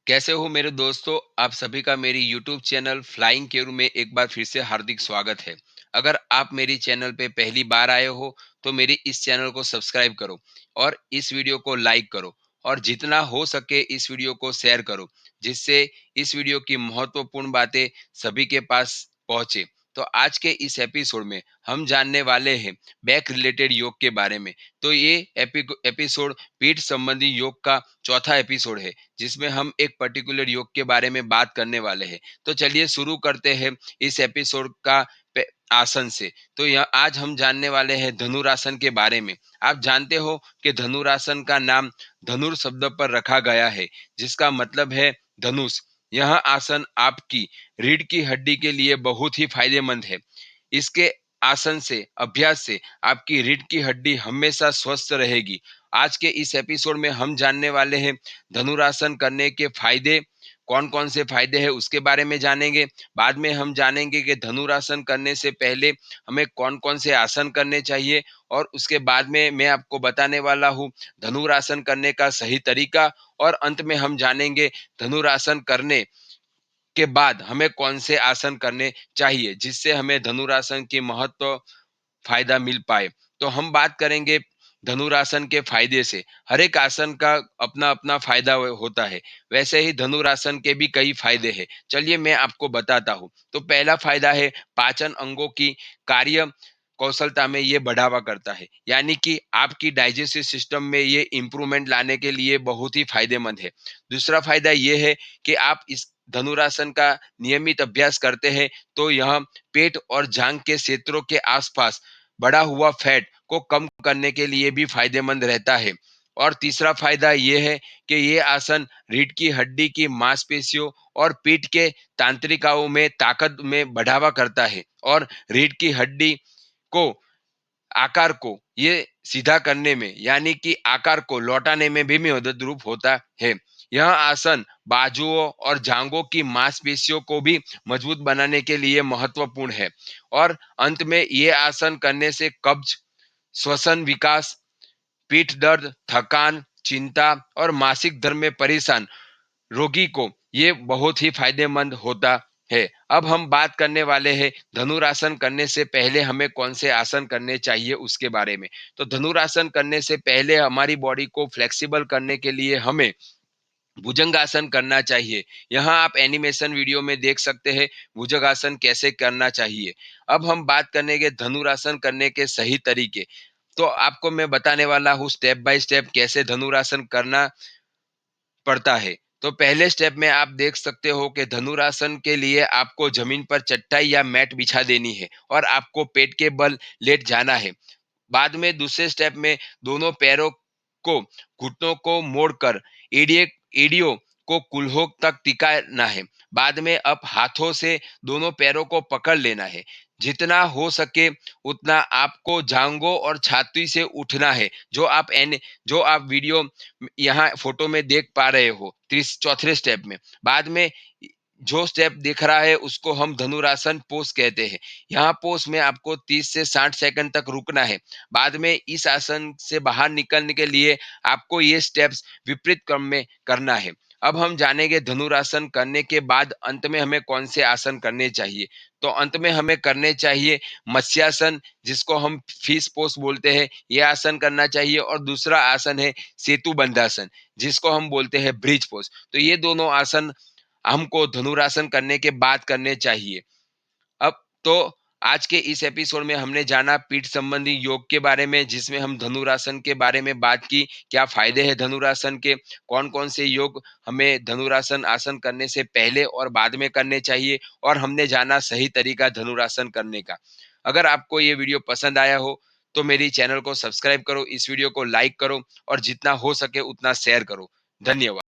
कैसे हो मेरे दोस्तों? आप सभी का मेरी यूट्यूब चैनल फ्लाइंग केरू में एक बार फिर से हार्दिक स्वागत है। अगर आप मेरी चैनल पे पहली बार आए हो तो मेरी इस चैनल को सब्सक्राइब करो और इस वीडियो को लाइक करो और जितना हो सके इस वीडियो को शेयर करो, जिससे इस वीडियो की महत्वपूर्ण बातें सभी के पास पहुंचे। तो आज के इस एपिसोड में हम जानने वाले हैं बैक रिलेटेड योग के बारे में। तो ये एपिसोड पीठ संबंधी योग का चौथा एपिसोड है, जिसमें हम एक पर्टिकुलर योग के बारे में बात करने वाले हैं। तो चलिए शुरू करते हैं इस एपिसोड का आसन से। तो यह आज हम जानने वाले हैं धनुरासन के बारे में। आप जानते हो कि धनुरासन का नाम धनुर शब्द पर रखा गया है, जिसका मतलब है धनुष। यह आसन आपकी रीढ़ की हड्डी के लिए बहुत ही फायदेमंद है। इसके आसन से, अभ्यास से आपकी रीढ़ की हड्डी हमेशा स्वस्थ रहेगी। आज के इस एपिसोड में हम जानने वाले हैं धनुरासन करने के फायदे, कौन कौन से फायदे हैं उसके बारे में जानेंगे। बाद में हम जानेंगे कि धनुरासन करने से पहले हमें कौन कौन से आसन करने चाहिए, और उसके बाद में मैं आपको बताने वाला हूँ धनुरासन करने का सही तरीका। और अंत में हम जानेंगे धनुरासन करने के बाद हमें कौन से आसन करने चाहिए, जिससे हमें धनुरासन की महत्व फायदा मिल पाए। तो हम बात करेंगे धनुरासन के फायदे से। हर एक आसन का अपना अपना फायदा होता है, वैसे ही धनुरासन के भी कई फायदे हैं। चलिए मैं आपको बताता हूँ। तो पहला फायदा है पाचन अंगों की कार्य कौशलता में ये बढ़ावा करता है, यानी कि आपकी डाइजेस्टिव सिस्टम में ये इम्प्रूवमेंट लाने के लिए बहुत ही फायदेमंद है। दूसरा फायदा ये है कि आप इस धनुरासन का नियमित अभ्यास करते हैं तो यह पेट और जांग के क्षेत्रों के आसपास बढ़ा हुआ फैट को कम करने के लिए भी फायदेमंद रहता है। और तीसरा फायदा ये है कि ये आसन रीढ़ की हड्डी की मांसपेशियों और पीठ के तांत्रिकाओं में ताकत में बढ़ावा करता है, और रीढ़ की हड्डी को आकार को ये सीधा करने में, यानी कि आकार को लौटाने में भी मदद रूप होता है। यह आसन बाजुओं और जांघों की मांसपेशियों को भी मजबूत बनाने के लिए महत्वपूर्ण है। और अंत में ये आसन करने से कब्ज, श्वसन विकास, पीठ दर्द, थकान, चिंता और मासिक धर्म में परेशान रोगी को ये बहुत ही फायदेमंद होता है। अब हम बात करने वाले हैं धनुरासन करने से पहले हमें कौन से आसन करने चाहिए उसके बारे में। तो धनुरासन करने से पहले हमारी बॉडी को फ्लेक्सिबल करने के लिए हमें भुजंगासन करना चाहिए। यहाँ आप एनिमेशन वीडियो में देख सकते हैं भुजंगासन कैसे करना चाहिए। अब हम बात करने के धनुरासन करने के सही तरीके। तो आपको मैं बताने वाला हूँ स्टेप बाय स्टेप कैसे धनुरासन करना पड़ता है। तो पहले स्टेप में आप देख सकते हो कि धनुरासन के लिए आपको जमीन पर चटाई या मैट बिछा देनी है और आपको पेट के बल लेट जाना है। बाद में दूसरे स्टेप में दोनों पैरों को, घुटनों को मोड़कर एड़ियों को कुल्हों तक टिकाना है। बाद में अब हाथों से दोनों पैरों को पकड़ लेना है। जितना हो सके उतना आपको जांघों और छाती से उठना है, जो आप वीडियो यहाँ फोटो में देख पा रहे हो चौथे स्टेप में। बाद में जो स्टेप दिख रहा है उसको हम धनुरासन पोज कहते हैं। यहाँ पोज में आपको 30 से 60 सेकंड तक रुकना है। बाद में इस आसन से बाहर निकलने के लिए आपको ये स्टेप्स विपरीत क्रम में करना है। अब हम जानेंगे धनुरासन करने के बाद अंत में हमें कौन से आसन करने चाहिए। तो अंत में हमें करने चाहिए मत्स्यासन, जिसको हम फिश पोज बोलते हैं, ये आसन करना चाहिए। और दूसरा आसन है सेतु बंधासन, जिसको हम बोलते हैं ब्रिज पोज। तो ये दोनों आसन हमको धनुरासन करने के बाद करने चाहिए। अब तो आज के इस एपिसोड में हमने जाना पीठ संबंधी योग के बारे में, जिसमें हम धनुरासन के बारे में बात की, क्या फायदे हैं धनुरासन के, कौन कौन से योग हमें धनुरासन आसन करने से पहले और बाद में करने चाहिए, और हमने जाना सही तरीका धनुरासन करने का। अगर आपको ये वीडियो पसंद आया हो तो मेरी चैनल को सब्सक्राइब करो, इस वीडियो को लाइक करो और जितना हो सके उतना शेयर करो। धन्यवाद।